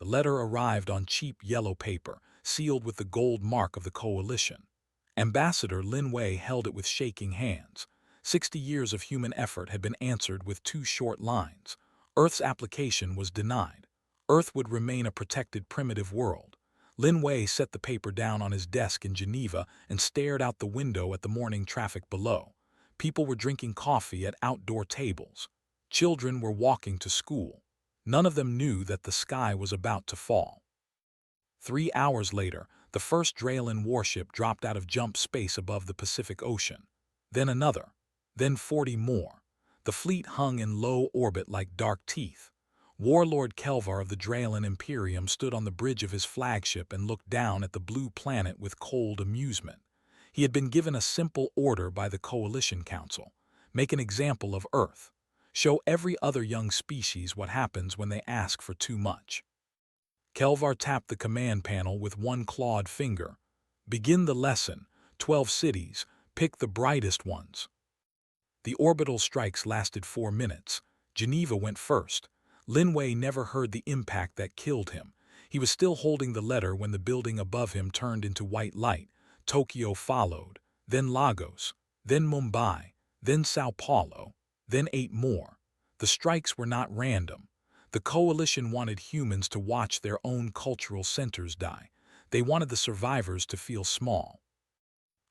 The letter arrived on cheap yellow paper, sealed with the gold mark of the coalition. Ambassador Lin Wei held it with shaking hands. 60 years of human effort had been answered with 2 short lines. Earth's application was denied. Earth would remain a protected primitive world. Lin Wei set the paper down on his desk in Geneva and stared out the window at the morning traffic below. People were drinking coffee at outdoor tables. Children were walking to school. None of them knew that the sky was about to fall. 3 hours later, the first Dralin warship dropped out of jump space above the Pacific Ocean. Then another. Then 40 more. The fleet hung in low orbit like dark teeth. Warlord Kelvar of the Dralin Imperium stood on the bridge of his flagship and looked down at the blue planet with cold amusement. He had been given a simple order by the Coalition Council. Make an example of Earth. Show every other young species what happens when they ask for too much. Kelvar tapped the command panel with one clawed finger. Begin the lesson. 12 cities. Pick the brightest ones. The orbital strikes lasted 4 minutes. Geneva went first. Lin Wei never heard the impact that killed him. He was still holding the letter when the building above him turned into white light. Tokyo followed, then Lagos, then Mumbai, then Sao Paulo, then 8 more. The strikes were not random. The coalition wanted humans to watch their own cultural centers die. They wanted the survivors to feel small.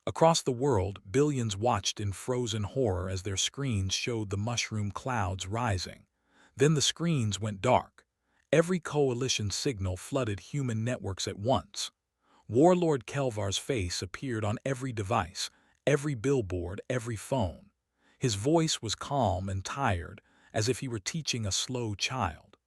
Across the world, billions watched in frozen horror as their screens showed the mushroom clouds rising. Then the screens went dark. Every coalition signal flooded human networks at once. Warlord Kelvar's face appeared on every device, every billboard, every phone. His voice was calm and tired, as if he were teaching a slow child.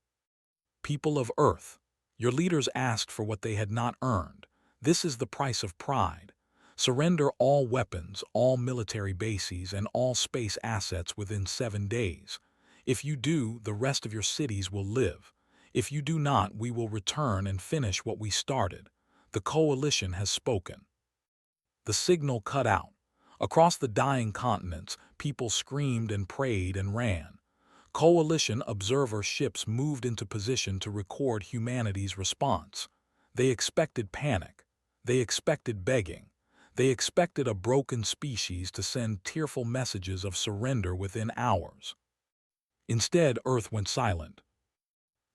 People of Earth, your leaders asked for what they had not earned. This is the price of pride. Surrender all weapons, all military bases, and all space assets within 7 days. If you do, the rest of your cities will live. If you do not, we will return and finish what we started. The coalition has spoken. The signal cut out. Across the dying continents, people screamed and prayed and ran. Coalition observer ships moved into position to record humanity's response. They expected panic. They expected begging. They expected a broken species to send tearful messages of surrender within hours. Instead, Earth went silent.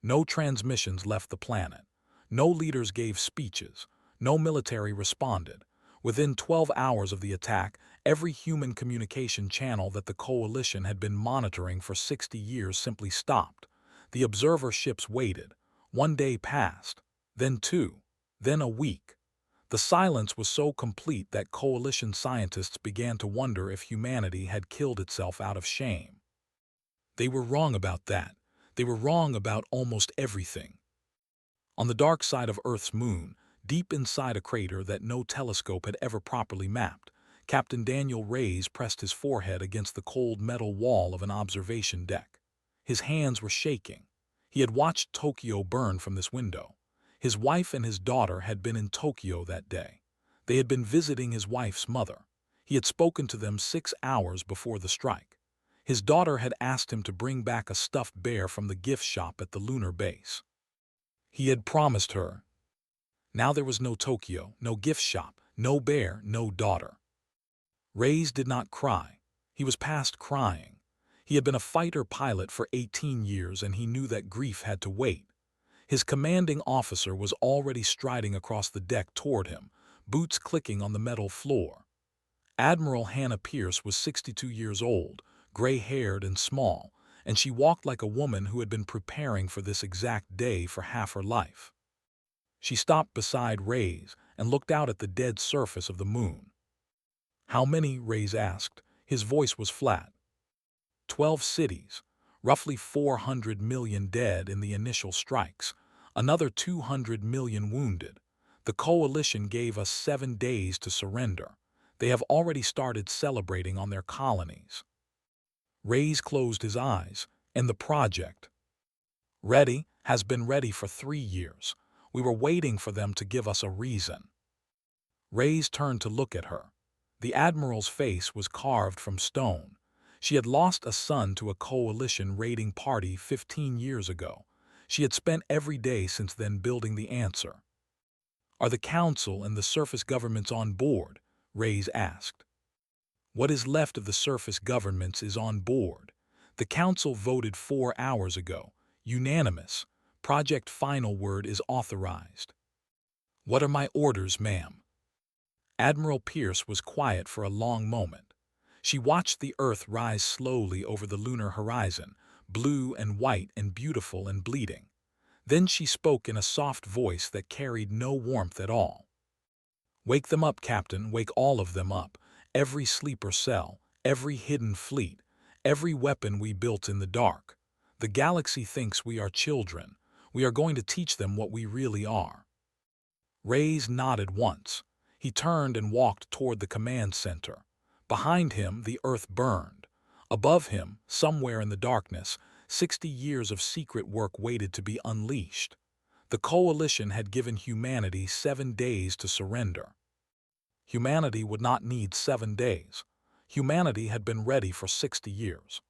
No transmissions left the planet. No leaders gave speeches. No military responded. Within 12 hours of the attack, every human communication channel that the coalition had been monitoring for 60 years simply stopped. The observer ships waited. 1 day passed, then 2, then a week. The silence was so complete that coalition scientists began to wonder if humanity had killed itself out of shame. They were wrong about that. They were wrong about almost everything. On the dark side of Earth's moon, deep inside a crater that no telescope had ever properly mapped, Captain Daniel Reyes pressed his forehead against the cold metal wall of an observation deck. His hands were shaking. He had watched Tokyo burn from this window. His wife and his daughter had been in Tokyo that day. They had been visiting his wife's mother. He had spoken to them 6 hours before the strike. His daughter had asked him to bring back a stuffed bear from the gift shop at the lunar base. He had promised her. Now there was no Tokyo, no gift shop, no bear, no daughter. Reyes did not cry. He was past crying. He had been a fighter pilot for 18 years and he knew that grief had to wait. His commanding officer was already striding across the deck toward him, boots clicking on the metal floor. Admiral Hannah Pierce was 62 years old, gray-haired and small, and she walked like a woman who had been preparing for this exact day for half her life. She stopped beside Reyes and looked out at the dead surface of the moon. How many? Reyes asked. His voice was flat. 12 cities, roughly 400 million dead in the initial strikes, another 200 million wounded. The coalition gave us 7 days to surrender. They have already started celebrating on their colonies. Reyes closed his eyes, and the project, ready, has been ready for 3 years. We were waiting for them to give us a reason. Reyes turned to look at her. The Admiral's face was carved from stone. She had lost a son to a coalition raiding party 15 years ago. She had spent every day since then building the answer. "Are the Council and the surface governments on board?" Reyes asked. "What is left of the surface governments is on board. The Council voted 4 hours ago. Unanimous. Project Final Word is authorized." "What are my orders, ma'am?" Admiral Pierce was quiet for a long moment. She watched the Earth rise slowly over the lunar horizon, blue and white and beautiful and bleeding. Then she spoke in a soft voice that carried no warmth at all. "Wake them up, Captain, wake all of them up. Every sleeper cell, every hidden fleet, every weapon we built in the dark. The galaxy thinks we are children. We are going to teach them what we really are." Reyes nodded once. He turned and walked toward the command center. Behind him, the Earth burned. Above him, somewhere in the darkness, 60 years of secret work waited to be unleashed. The Coalition had given humanity 7 days to surrender. Humanity would not need 7 days. Humanity had been ready for 60 years.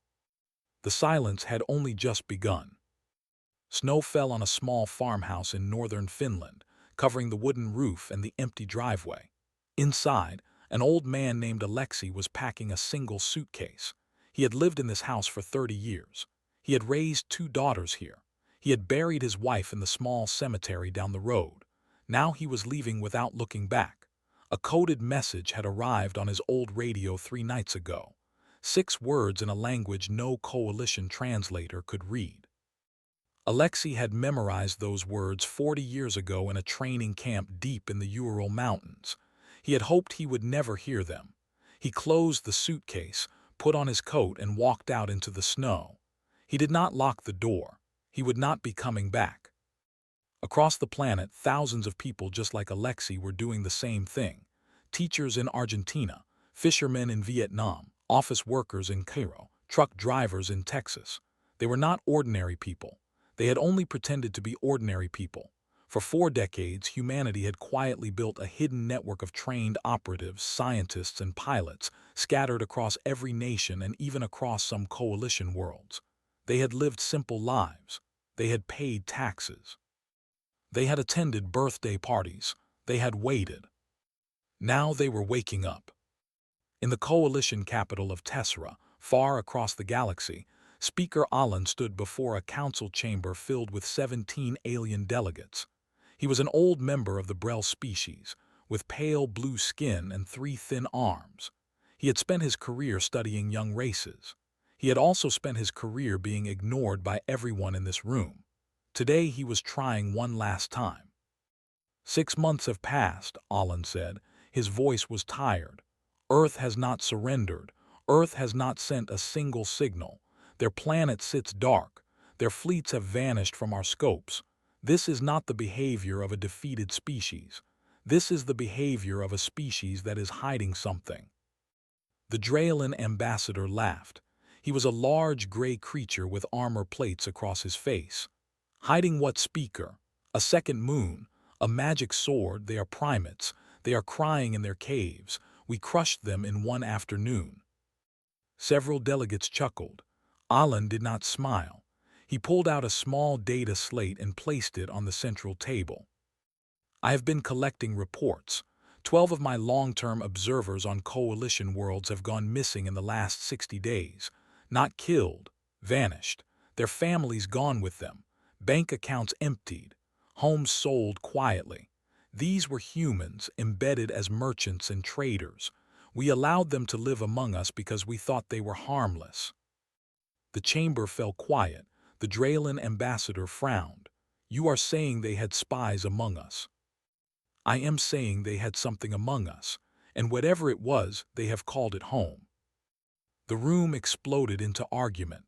The silence had only just begun. Snow fell on a small farmhouse in northern Finland, covering the wooden roof and the empty driveway. Inside, an old man named Alexei was packing a single suitcase. He had lived in this house for 30 years. He had raised 2 daughters here. He had buried his wife in the small cemetery down the road. Now he was leaving without looking back. A coded message had arrived on his old radio 3 nights ago. 6 words in a language no Coalition translator could read. Alexei had memorized those words 40 years ago in a training camp deep in the Ural Mountains. He had hoped he would never hear them. He closed the suitcase, put on his coat, and walked out into the snow. He did not lock the door. He would not be coming back. Across the planet, thousands of people just like Alexei were doing the same thing. Teachers in Argentina, fishermen in Vietnam, office workers in Cairo, truck drivers in Texas. They were not ordinary people. They had only pretended to be ordinary people. For 4 decades, humanity had quietly built a hidden network of trained operatives, scientists, and pilots, scattered across every nation and even across some Coalition worlds. They had lived simple lives. They had paid taxes. They had attended birthday parties. They had waited. Now they were waking up. In the Coalition capital of Tessera, far across the galaxy, Speaker Alan stood before a council chamber filled with 17 alien delegates. He was an old member of the Brel species, with pale blue skin and 3 thin arms. He had spent his career studying young races. He had also spent his career being ignored by everyone in this room. Today he was trying one last time. 6 months have passed, Alan said. His voice was tired. Earth has not surrendered. Earth has not sent a single signal. Their planet sits dark. Their fleets have vanished from our scopes. This is not the behavior of a defeated species. This is the behavior of a species that is hiding something. The Drailan ambassador laughed. He was a large gray creature with armor plates across his face. "Hiding what, Speaker? A second moon, a magic sword. They are primates. They are crying in their caves. We crushed them in 1 afternoon." Several delegates chuckled. Alan did not smile. He pulled out a small data slate and placed it on the central table. "I have been collecting reports. 12 of my long-term observers on Coalition worlds have gone missing in the last 60 days. Not killed, vanished. Their families gone with them. Bank accounts emptied. Homes sold quietly. These were humans embedded as merchants and traders. We allowed them to live among us because we thought they were harmless." The chamber fell quiet. The Drailan ambassador frowned. "You are saying they had spies among us." "I am saying they had something among us, and whatever it was, they have called it home." The room exploded into argument.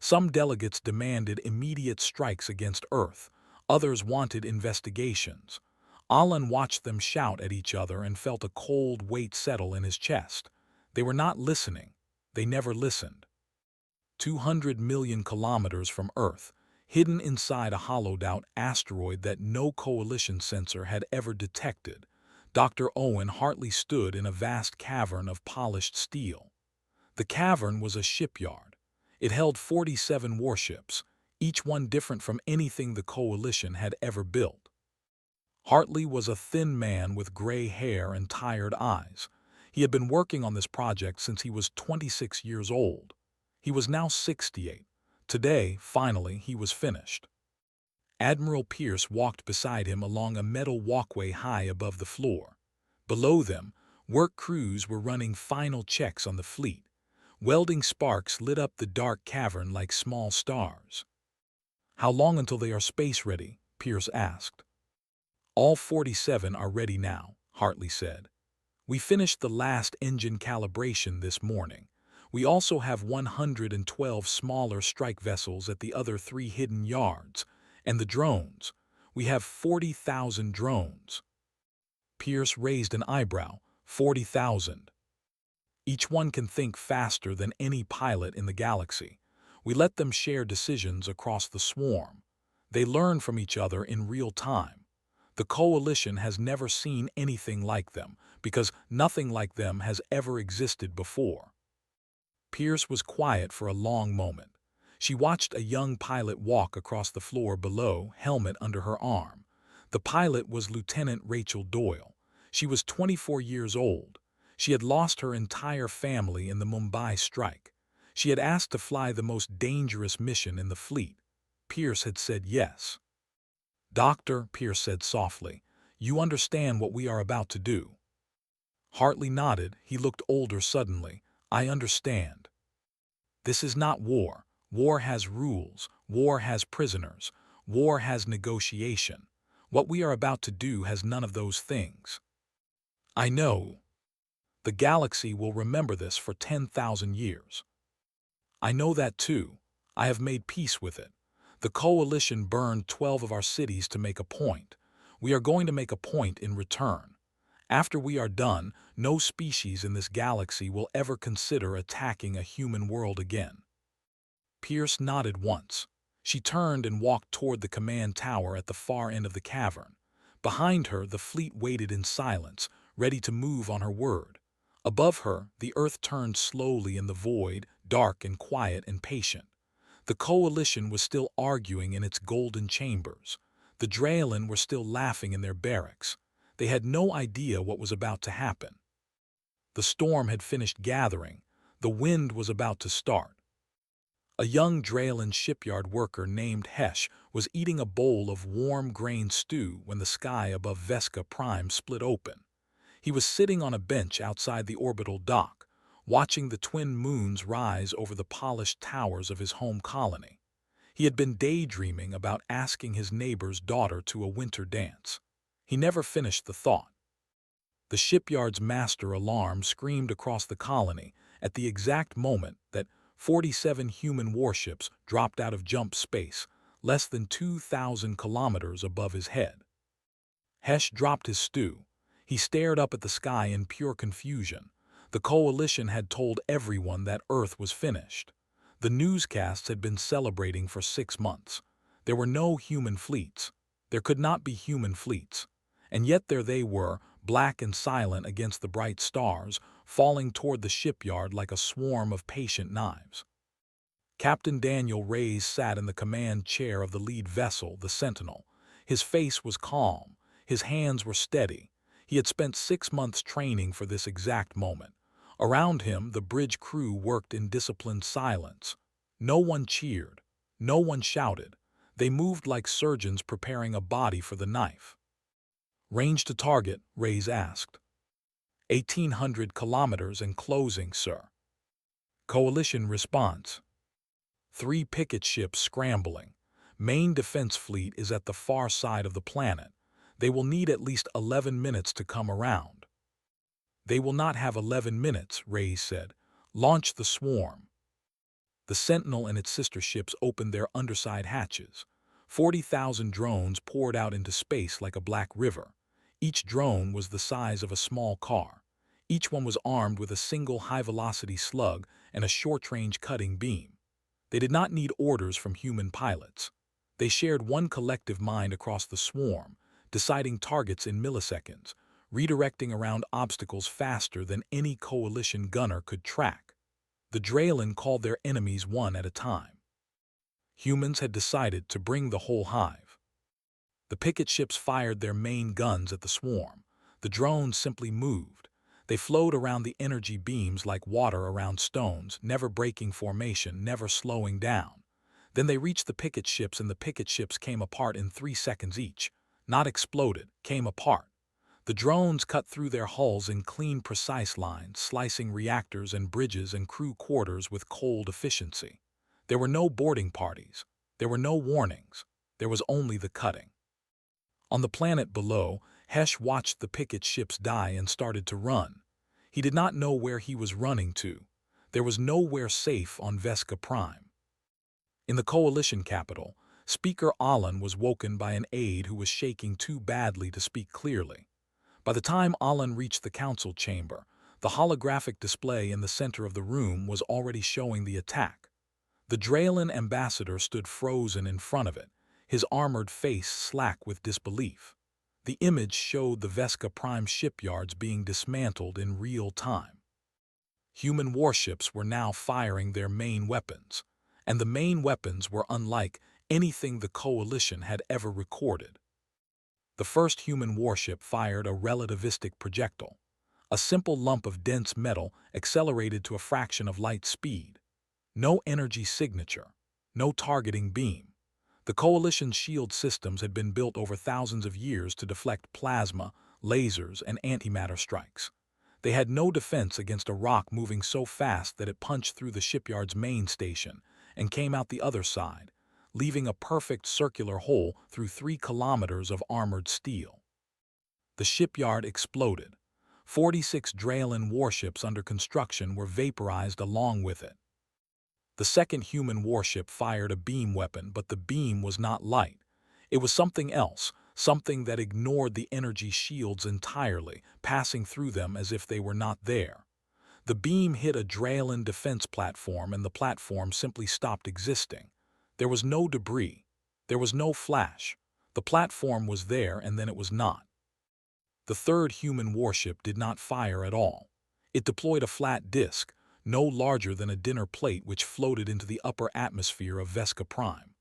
Some delegates demanded immediate strikes against Earth. Others wanted investigations. Alan watched them shout at each other and felt a cold weight settle in his chest. They were not listening. They never listened. 200 million kilometers from Earth, hidden inside a hollowed-out asteroid that no Coalition sensor had ever detected, Dr. Owen Hartley stood in a vast cavern of polished steel. The cavern was a shipyard. It held 47 warships, each one different from anything the Coalition had ever built. Hartley was a thin man with gray hair and tired eyes. He had been working on this project since he was 26 years old. He was now 68. Today, finally, he was finished. Admiral Pierce walked beside him along a metal walkway high above the floor. Below them, work crews were running final checks on the fleet. Welding sparks lit up the dark cavern like small stars. "How long until they are space-ready?" Pierce asked. "All 47 are ready now," Hartley said. "We finished the last engine calibration this morning. We also have 112 smaller strike vessels at the other 3 hidden yards. And the drones. We have 40,000 drones." Pierce raised an eyebrow. 40,000. Each one can think faster than any pilot in the galaxy. We let them share decisions across the swarm. They learn from each other in real time. The Coalition has never seen anything like them, because nothing like them has ever existed before. Pierce was quiet for a long moment. She watched a young pilot walk across the floor below, helmet under her arm. The pilot was Lieutenant Rachel Doyle. She was 24 years old. She had lost her entire family in the Mumbai strike. She had asked to fly the most dangerous mission in the fleet. Pierce had said yes. "Doctor," Pierce said softly, "you understand what we are about to do." Hartley nodded. He looked older suddenly. "I understand. This is not war. War has rules. War has prisoners. War has negotiation. What we are about to do has none of those things." "I know. The galaxy will remember this for 10,000 years. I know that too. I have made peace with it. The Coalition burned 12 of our cities to make a point. We are going to make a point in return. After we are done, no species in this galaxy will ever consider attacking a human world again." Pierce nodded once. She turned and walked toward the command tower at the far end of the cavern. Behind her, the fleet waited in silence, ready to move on her word. Above her, the Earth turned slowly in the void, dark and quiet and patient. The Coalition was still arguing in its golden chambers. The Draylen were still laughing in their barracks. They had no idea what was about to happen. The storm had finished gathering. The wind was about to start. A young Draylen shipyard worker named Hesh was eating a bowl of warm grain stew when the sky above Vesca Prime split open. He was sitting on a bench outside the orbital dock, watching the twin moons rise over the polished towers of his home colony. He had been daydreaming about asking his neighbor's daughter to a winter dance. He never finished the thought. The shipyard's master alarm screamed across the colony at the exact moment that 47 human warships dropped out of jump space, less than 2,000 kilometers above his head. Hesh dropped his stew. He stared up at the sky in pure confusion. The Coalition had told everyone that Earth was finished. The newscasts had been celebrating for 6 months. There were no human fleets. There could not be human fleets. And yet there they were, black and silent against the bright stars, falling toward the shipyard like a swarm of patient knives. Captain Daniel Reyes sat in the command chair of the lead vessel, the Sentinel. His face was calm. His hands were steady. He had spent 6 months training for this exact moment. Around him, the bridge crew worked in disciplined silence. No one cheered. No one shouted. They moved like surgeons preparing a body for the knife. "Range to target?" Reyes asked. 1,800 kilometers and closing, sir." Coalition response. 3 picket ships scrambling. Main defense fleet is at the far side of the planet. They will need at least 11 minutes to come around. "They will not have 11 minutes, Reyes said. "Launch the swarm." The Sentinel and its sister ships opened their underside hatches. 40,000 drones poured out into space like a black river. Each drone was the size of a small car. Each one was armed with a single high-velocity slug and a short-range cutting beam. They did not need orders from human pilots. They shared one collective mind across the swarm, deciding targets in milliseconds, redirecting around obstacles faster than any Coalition gunner could track. The Draylen called their enemies one at a time. Humans had decided to bring the whole hive. The picket ships fired their main guns at the swarm. The drones simply moved. They flowed around the energy beams like water around stones, never breaking formation, never slowing down. Then they reached the picket ships, and the picket ships came apart in 3 seconds each. Not exploded, came apart. The drones cut through their hulls in clean, precise lines, slicing reactors and bridges and crew quarters with cold efficiency. There were no boarding parties. There were no warnings. There was only the cutting. On the planet below, Hesh watched the picket ships die and started to run. He did not know where he was running to. There was nowhere safe on Vesca Prime. In the Coalition capital, Speaker Alan was woken by an aide who was shaking too badly to speak clearly. By the time Alan reached the council chamber, the holographic display in the center of the room was already showing the attack. The Draylen ambassador stood frozen in front of it, his armored face slack with disbelief. The image showed the Vesca Prime shipyards being dismantled in real time. Human warships were now firing their main weapons, and the main weapons were unlike anything the Coalition had ever recorded. The first human warship fired a relativistic projectile, a simple lump of dense metal accelerated to a fraction of light speed. No energy signature, no targeting beam. The Coalition's shield systems had been built over thousands of years to deflect plasma, lasers, and antimatter strikes. They had no defense against a rock moving so fast that it punched through the shipyard's main station and came out the other side, leaving a perfect circular hole through 3 kilometers of armored steel. The shipyard exploded. 46 Draylen warships under construction were vaporized along with it. The second human warship fired a beam weapon, but the beam was not light. It was something else, something that ignored the energy shields entirely, passing through them as if they were not there. The beam hit a Draylen defense platform, and the platform simply stopped existing. There was no debris. There was no flash. The platform was there, and then it was not. The third human warship did not fire at all. It deployed a flat disk, no larger than a dinner plate, which floated into the upper atmosphere of Vesca Prime.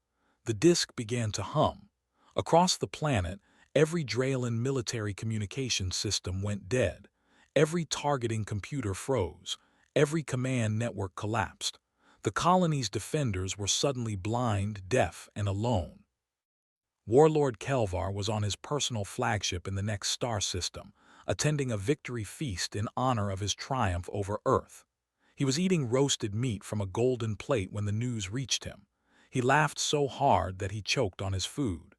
The disk began to hum. Across the planet, every Draylen military communication system went dead. Every targeting computer froze. Every command network collapsed. The colony's defenders were suddenly blind, deaf, and alone. Warlord Kelvar was on his personal flagship in the next star system, attending a victory feast in honor of his triumph over Earth. He was eating roasted meat from a golden plate when the news reached him. He laughed so hard that he choked on his food.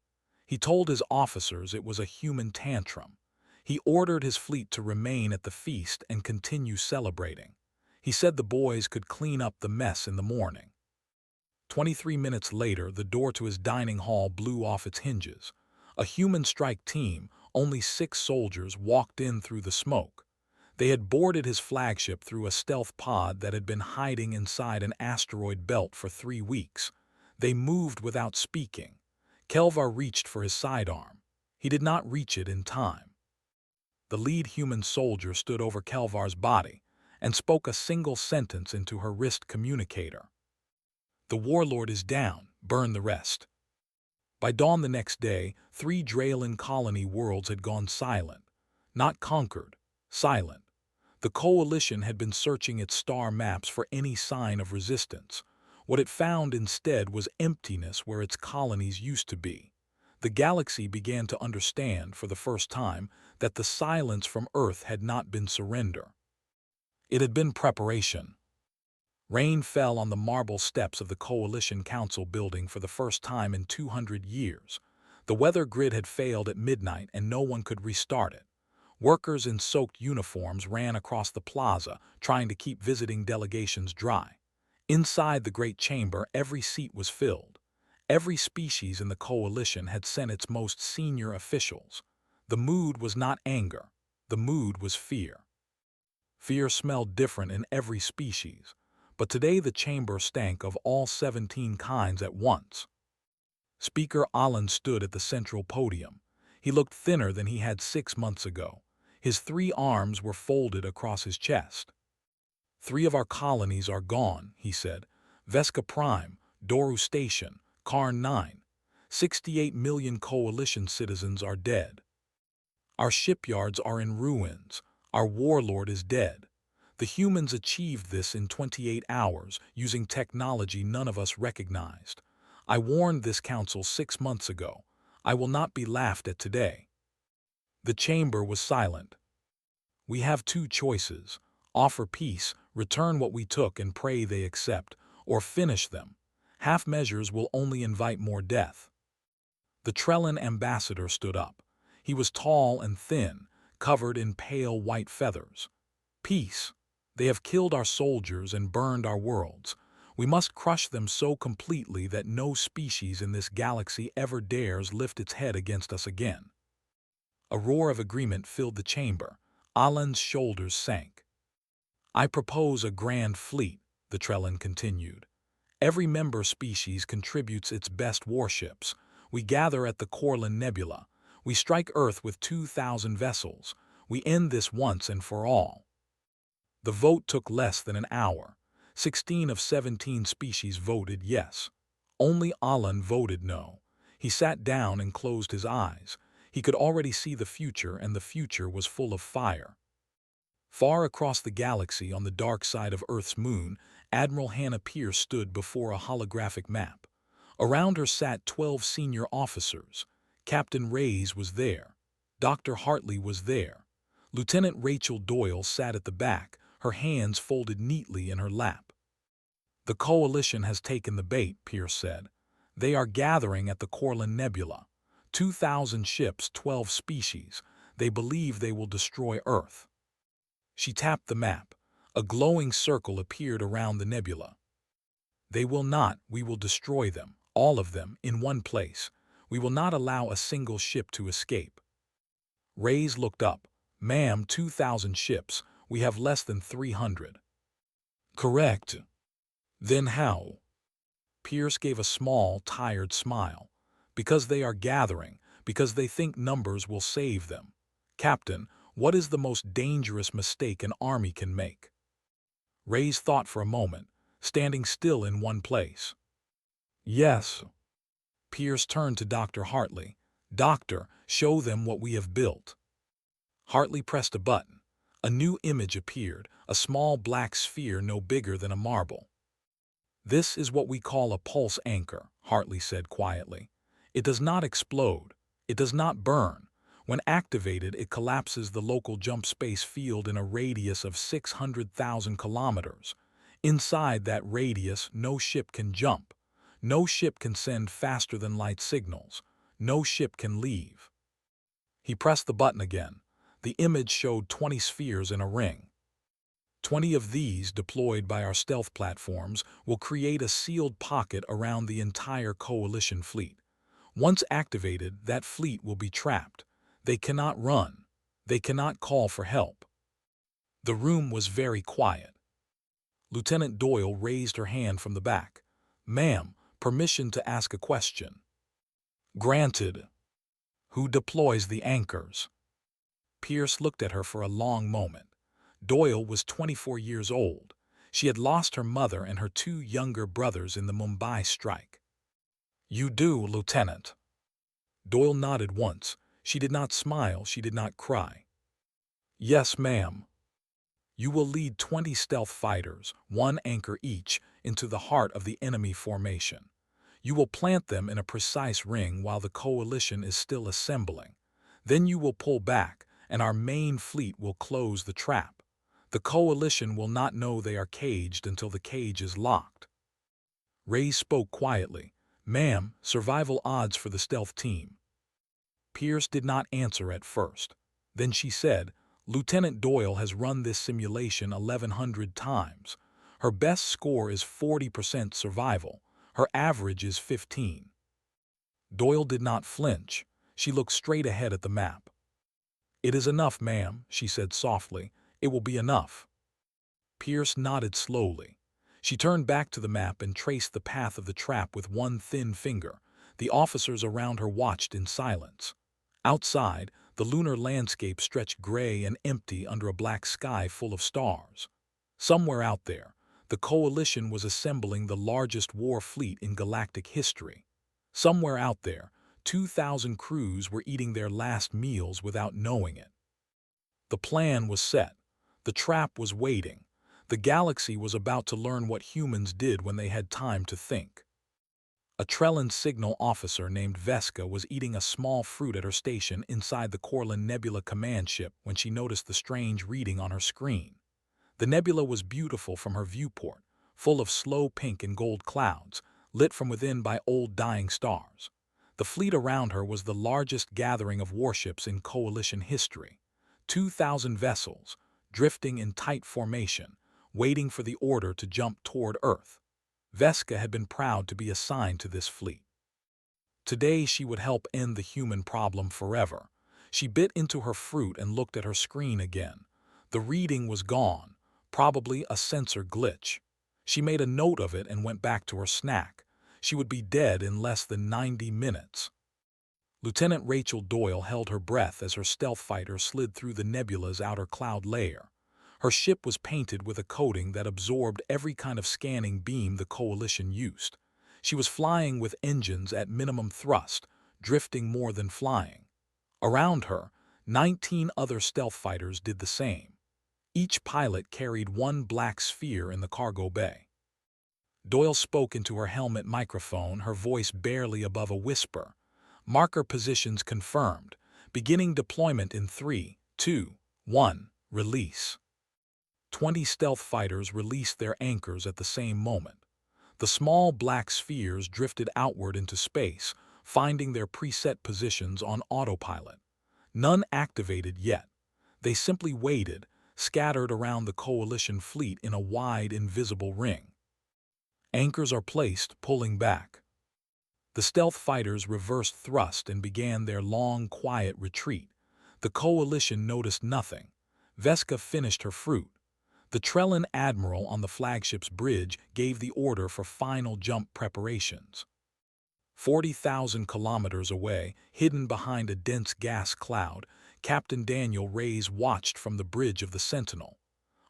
He told his officers it was a human tantrum. He ordered his fleet to remain at the feast and continue celebrating. He said the boys could clean up the mess in the morning. 23 minutes later, the door to his dining hall blew off its hinges. A human strike team, only 6 soldiers, walked in through the smoke. They had boarded his flagship through a stealth pod that had been hiding inside an asteroid belt for 3 weeks. They moved without speaking. Kelvar reached for his sidearm. He did not reach it in time. The lead human soldier stood over Kelvar's body and spoke a single sentence into her wrist communicator. "The Warlord is down, burn the rest." By dawn the next day, 3 Draylen colony worlds had gone silent. Not conquered, silent. The Coalition had been searching its star maps for any sign of resistance. What it found instead was emptiness where its colonies used to be. The galaxy began to understand, for the first time, that the silence from Earth had not been surrender. It had been preparation. Rain fell on the marble steps of the Coalition Council building for the first time in 200 years. The weather grid had failed at midnight, and no one could restart it. Workers in soaked uniforms ran across the plaza, trying to keep visiting delegations dry. Inside the great chamber, every seat was filled. Every species in the Coalition had sent its most senior officials. The mood was not anger. The mood was fear. Fear smelled different in every species, but today the chamber stank of all 17 kinds at once. Speaker Alan stood at the central podium. He looked thinner than he had 6 months ago. His 3 arms were folded across his chest. 3 of our colonies are gone, he said. Vesca Prime, Doru Station, Karn 9. 68 million coalition citizens are dead. Our shipyards are in ruins. Our warlord is dead. The humans achieved this in 28 hours using technology none of us recognized. I warned this council 6 months ago. I will not be laughed at today. The chamber was silent. We have two choices: offer peace, return what we took and pray they accept, or finish them. Half measures will only invite more death. The Trellan ambassador stood up. He was tall and thin, covered in pale white feathers. Peace. They have killed our soldiers and burned our worlds. We must crush them so completely that no species in this galaxy ever dares lift its head against us again. A roar of agreement filled the chamber. Alan's shoulders sank. I propose a grand fleet, the Trellan continued. Every member species contributes its best warships. We gather at the Corland Nebula. We strike Earth with 2,000 vessels. We end this once and for all. The vote took less than an hour. 16 of 17 species voted yes. Only Alan voted no. He sat down and closed his eyes. He could already see the future, and the future was full of fire. Far across the galaxy on the dark side of Earth's moon, Admiral Hannah Pierce stood before a holographic map. Around her sat 12 senior officers. Captain Reyes was there. Dr. Hartley was there. Lieutenant Rachel Doyle sat at the back, her hands folded neatly in her lap. The coalition has taken the bait, Pierce said. They are gathering at the Corland Nebula. 2,000 ships, 12 species. They believe they will destroy Earth. She tapped the map. A glowing circle appeared around the nebula. They will not. We will destroy them, all of them, in one place. We will not allow a single ship to escape. Reyes looked up. Ma'am, 2,000 ships. We have less than 300. Correct. Then how? Pierce gave a small, tired smile. Because they are gathering, because they think numbers will save them. Captain, what is the most dangerous mistake an army can make? Reyes thought for a moment, standing still in one place. Yes. Pierce turned to Dr. Hartley. Doctor, show them what we have built. Hartley pressed a button. A new image appeared, a small black sphere no bigger than a marble. This is what we call a pulse anchor, Hartley said quietly. It does not explode. It does not burn. When activated, it collapses the local jump space field in a radius of 600,000 kilometers. Inside that radius, no ship can jump. No ship can send faster than light signals. No ship can leave. He pressed the button again. The image showed 20 spheres in a ring. 20 of these, deployed by our stealth platforms, will create a sealed pocket around the entire coalition fleet. Once activated, that fleet will be trapped. They cannot run. They cannot call for help. The room was very quiet. Lieutenant Doyle raised her hand from the back. Ma'am, permission to ask a question. Granted. Who deploys the anchors? Pierce looked at her for a long moment. Doyle was 24 years old. She had lost her mother and her 2 younger brothers in the Mumbai strike. You do, Lieutenant. Doyle nodded once. She did not smile, she did not cry. Yes, ma'am. You will lead 20 stealth fighters, 1 anchor each, into the heart of the enemy formation. You will plant them in a precise ring while the coalition is still assembling. Then you will pull back, and our main fleet will close the trap. The coalition will not know they are caged until the cage is locked. Reyes spoke quietly. Ma'am, survival odds for the stealth team. Pierce did not answer at first. Then she said, Lieutenant Doyle has run this simulation 1,100 times. Her best score is 40% survival. Her average is 15. Doyle did not flinch. She looked straight ahead at the map. It is enough, ma'am, she said softly. It will be enough. Pierce nodded slowly. She turned back to the map and traced the path of the trap with one thin finger. The officers around her watched in silence. Outside, the lunar landscape stretched gray and empty under a black sky full of stars. Somewhere out there, the coalition was assembling the largest war fleet in galactic history. Somewhere out there, 2,000 crews were eating their last meals without knowing it. The plan was set. The trap was waiting. The galaxy was about to learn what humans did when they had time to think. A Trellan signal officer named Vesca was eating a small fruit at her station inside the Corland Nebula command ship when she noticed the strange reading on her screen. The nebula was beautiful from her viewport, full of slow pink and gold clouds, lit from within by old dying stars. The fleet around her was the largest gathering of warships in Coalition history. 2,000 vessels, drifting in tight formation, waiting for the order to jump toward Earth. Vesca had been proud to be assigned to this fleet. Today she would help end the human problem forever. She bit into her fruit and looked at her screen again. The reading was gone, probably a sensor glitch. She made a note of it and went back to her snack. She would be dead in less than 90 minutes. Lieutenant Rachel Doyle held her breath as her stealth fighter slid through the nebula's outer cloud layer. Her ship was painted with a coating that absorbed every kind of scanning beam the Coalition used. She was flying with engines at minimum thrust, drifting more than flying. Around her, 19 other stealth fighters did the same. Each pilot carried one black sphere in the cargo bay. Doyle spoke into her helmet microphone, her voice barely above a whisper. Marker positions confirmed. Beginning deployment in 3, 2, 1, release. 20 stealth fighters released their anchors at the same moment. The small black spheres drifted outward into space, finding their preset positions on autopilot. None activated yet. They simply waited, scattered around the Coalition fleet in a wide, invisible ring. Anchors are placed, pulling back. The stealth fighters reversed thrust and began their long, quiet retreat. The Coalition noticed nothing. Vesca finished her fruit. The Trellan admiral on the flagship's bridge gave the order for final jump preparations. 40,000 kilometers away, hidden behind a dense gas cloud, Captain Daniel Reyes watched from the bridge of the Sentinel.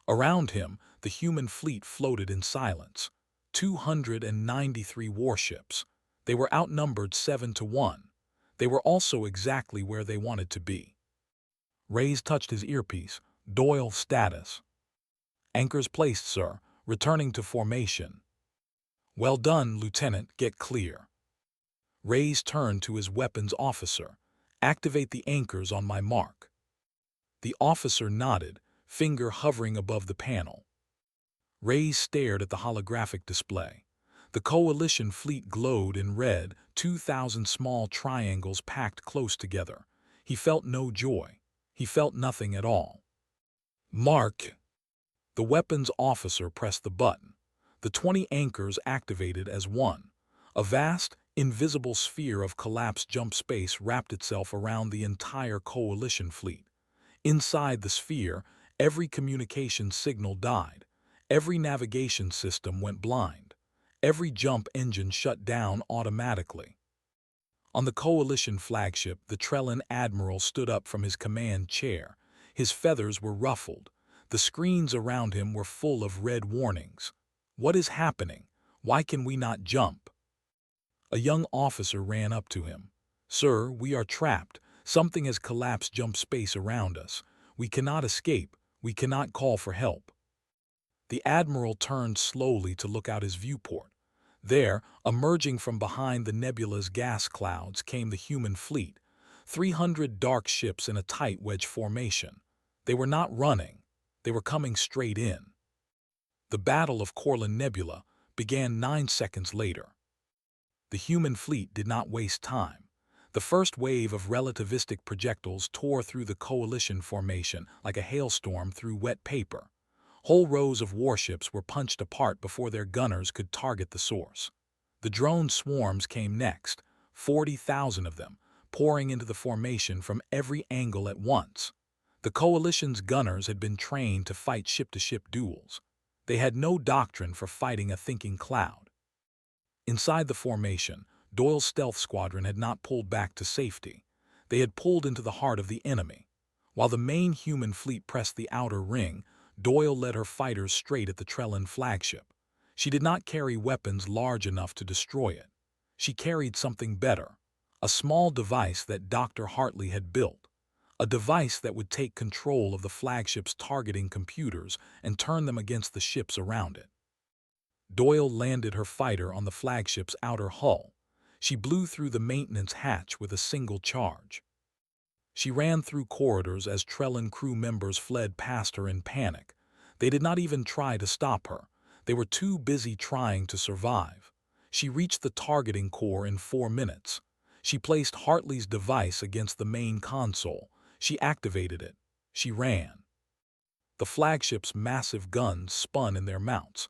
Around him, the human fleet floated in silence. 293 warships. They were outnumbered 7-1. They were also exactly where they wanted to be. Reyes touched his earpiece. Doyle, status. Anchors placed, sir. Returning to formation. Well done, Lieutenant. Get clear. Reyes turned to his weapons officer. Activate the anchors on my mark. The officer nodded, finger hovering above the panel. Reyes stared at the holographic display. The Coalition fleet glowed in red, 2,000 small triangles packed close together. He felt no joy. He felt nothing at all. Mark. The weapons officer pressed the button. The 20 anchors activated as one. A vast, invisible sphere of collapsed jump space wrapped itself around the entire Coalition fleet. Inside the sphere, every communication signal died. Every navigation system went blind. Every jump engine shut down automatically. On the Coalition flagship, the Trellan admiral stood up from his command chair. His feathers were ruffled. The screens around him were full of red warnings. What is happening? Why can we not jump? A young officer ran up to him. Sir, we are trapped. Something has collapsed jump space around us. We cannot escape. We cannot call for help. The admiral turned slowly to look out his viewport. There, emerging from behind the nebula's gas clouds, came the human fleet. 300 dark ships in a tight wedge formation. They were not running. They were coming straight in. The Battle of Corland Nebula began 9 seconds later. The human fleet did not waste time. The first wave of relativistic projectiles tore through the Coalition formation like a hailstorm through wet paper. Whole rows of warships were punched apart before their gunners could target the source. The drone swarms came next, 40,000 of them, pouring into the formation from every angle at once. The Coalition's gunners had been trained to fight ship-to-ship duels. They had no doctrine for fighting a thinking cloud. Inside the formation, Doyle's stealth squadron had not pulled back to safety. They had pulled into the heart of the enemy. While the main human fleet pressed the outer ring, Doyle led her fighters straight at the Trellan flagship. She did not carry weapons large enough to destroy it. She carried something better, a small device that Dr. Hartley had built, a device that would take control of the flagship's targeting computers and turn them against the ships around it. Doyle landed her fighter on the flagship's outer hull. She blew through the maintenance hatch with a single charge. She ran through corridors as Trellin crew members fled past her in panic. They did not even try to stop her. They were too busy trying to survive. She reached the targeting core in 4 minutes. She placed Hartley's device against the main console. She activated it. She ran. The flagship's massive guns spun in their mounts.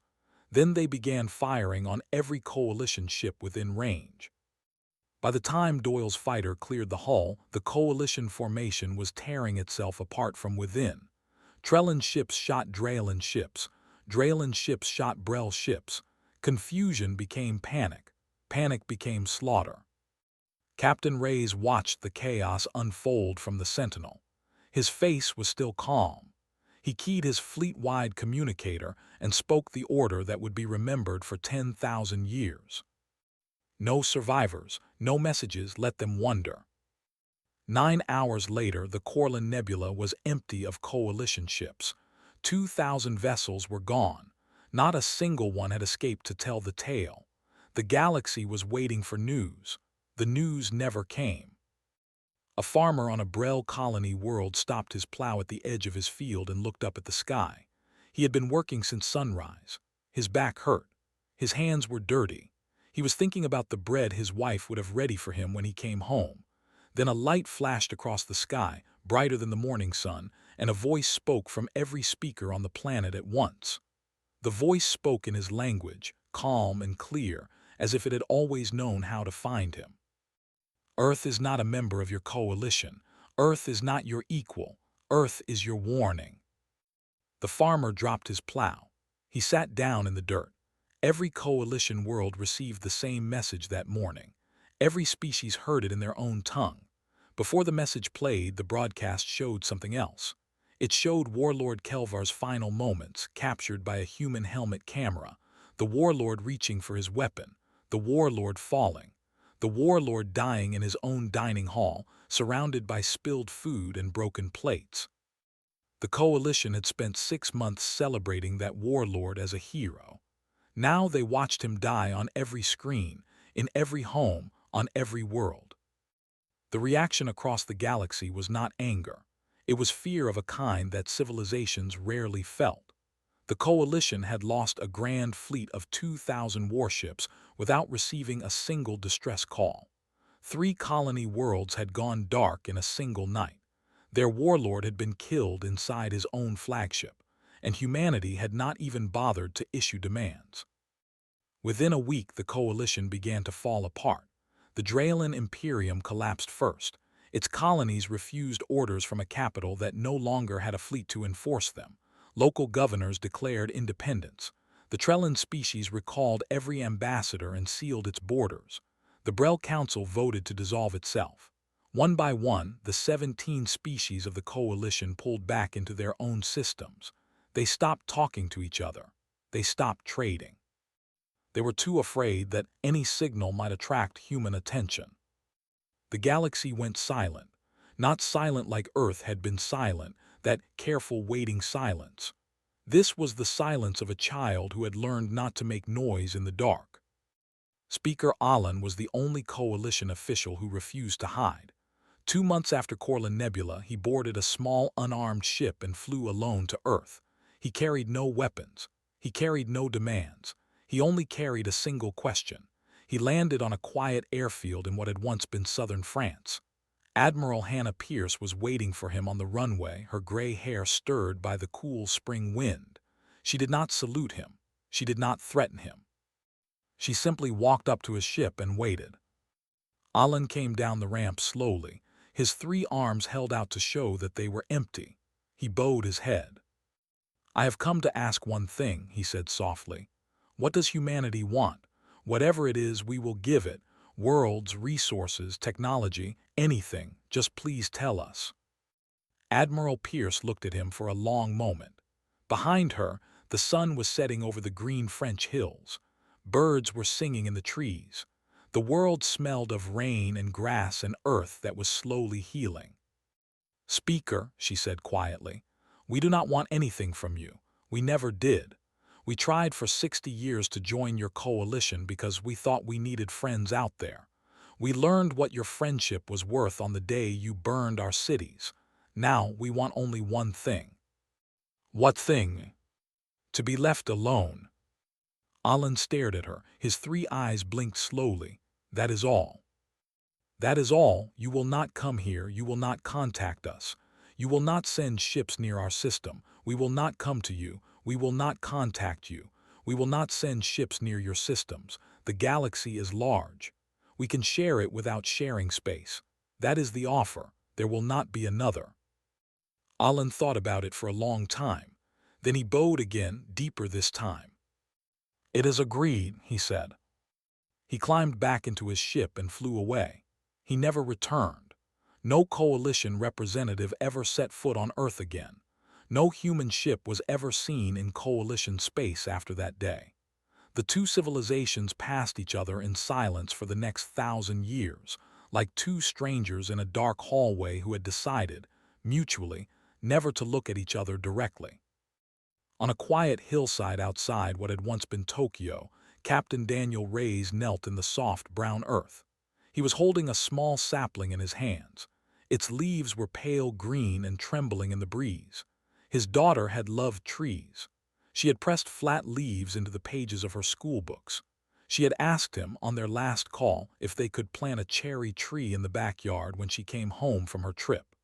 Then they began firing on every Coalition ship within range. By the time Doyle's fighter cleared the hull, the Coalition formation was tearing itself apart from within. Trellin ships shot Draylen ships. Draylen ships shot Brel ships. Confusion became panic. Panic became slaughter. Captain Reyes watched the chaos unfold from the Sentinel. His face was still calm. He keyed his fleet-wide communicator and spoke the order that would be remembered for 10,000 years. No survivors, no messages, let them wonder. 9 hours later, the Corland Nebula was empty of Coalition ships. 2,000 vessels were gone. Not a single one had escaped to tell the tale. The galaxy was waiting for news. The news never came. A farmer on a Brel colony world stopped his plow at the edge of his field and looked up at the sky. He had been working since sunrise. His back hurt. His hands were dirty. He was thinking about the bread his wife would have ready for him when he came home. Then a light flashed across the sky, brighter than the morning sun, and a voice spoke from every speaker on the planet at once. The voice spoke in his language, calm and clear, as if it had always known how to find him. Earth is not a member of your coalition. Earth is not your equal. Earth is your warning. The farmer dropped his plow. He sat down in the dirt. Every coalition world received the same message that morning. Every species heard it in their own tongue. Before the message played, the broadcast showed something else. It showed Warlord Kelvar's final moments, captured by a human helmet camera. The Warlord reaching for his weapon. The Warlord falling. The Warlord dying in his own dining hall, surrounded by spilled food and broken plates. The Coalition had spent 6 months celebrating that Warlord as a hero. Now they watched him die on every screen, in every home, on every world. The reaction across the galaxy was not anger. It was fear of a kind that civilizations rarely felt. The Coalition had lost a grand fleet of 2,000 warships without receiving a single distress call. 3 colony worlds had gone dark in a single night. Their warlord had been killed inside his own flagship, and humanity had not even bothered to issue demands. Within a week, the Coalition began to fall apart. The Draylen Imperium collapsed first. Its colonies refused orders from a capital that no longer had a fleet to enforce them. Local governors declared independence. The Trellin species recalled every ambassador and sealed its borders. The Brel Council voted to dissolve itself. One by one, the 17 species of the Coalition pulled back into their own systems. They stopped talking to each other. They stopped trading. They were too afraid that any signal might attract human attention. The galaxy went silent. Not silent like Earth had been silent, that careful waiting silence. This was the silence of a child who had learned not to make noise in the dark. Speaker Alan was the only Coalition official who refused to hide. 2 months after Corland Nebula, he boarded a small unarmed ship and flew alone to Earth. He carried no weapons. He carried no demands. He only carried a single question. He landed on a quiet airfield in what had once been southern France. Admiral Hannah Pierce was waiting for him on the runway, her gray hair stirred by the cool spring wind. She did not salute him. She did not threaten him. She simply walked up to his ship and waited. Alan came down the ramp slowly, his 3 arms held out to show that they were empty. He bowed his head. "I have come to ask one thing," he said softly. "What does humanity want? Whatever it is, we will give it. Worlds, resources, technology, anything. Just please tell us." Admiral Pierce looked at him for a long moment. Behind her, the sun was setting over the green French hills. Birds were singing in the trees. The world smelled of rain and grass and earth that was slowly healing. "Speaker," she said quietly, "we do not want anything from you. We never did. We tried for 60 years to join your coalition because we thought we needed friends out there. We learned what your friendship was worth on the day you burned our cities. Now we want only one thing." "What thing?" "To be left alone." Alan stared at her. His 3 eyes blinked slowly. "That is all." "That is all. You will not come here. You will not contact us. You will not send ships near our system. We will not come to you. We will not contact you. We will not send ships near your systems. The galaxy is large. We can share it without sharing space. That is the offer. There will not be another." Alan thought about it for a long time. Then he bowed again, deeper this time. "It is agreed," he said. He climbed back into his ship and flew away. He never returned. No coalition representative ever set foot on Earth again. No human ship was ever seen in coalition space after that day. The two civilizations passed each other in silence for the next 1,000 years, like two strangers in a dark hallway who had decided, mutually, never to look at each other directly. On a quiet hillside outside what had once been Tokyo, Captain Daniel Reyes knelt in the soft brown earth. He was holding a small sapling in his hands. Its leaves were pale green and trembling in the breeze. His daughter had loved trees. She had pressed flat leaves into the pages of her school books. She had asked him, on their last call, if they could plant a cherry tree in the backyard when she came home from her trip.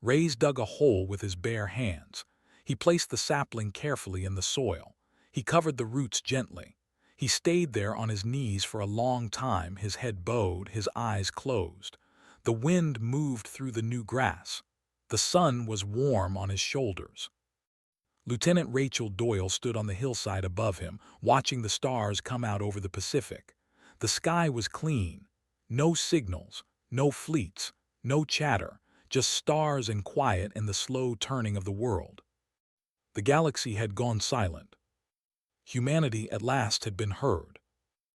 Reyes dug a hole with his bare hands. He placed the sapling carefully in the soil. He covered the roots gently. He stayed there on his knees for a long time, his head bowed, his eyes closed. The wind moved through the new grass. The sun was warm on his shoulders. Lieutenant Rachel Doyle stood on the hillside above him, watching the stars come out over the Pacific. The sky was clean. No signals, no fleets, no chatter, just stars and quiet and the slow turning of the world. The galaxy had gone silent. Humanity at last had been heard.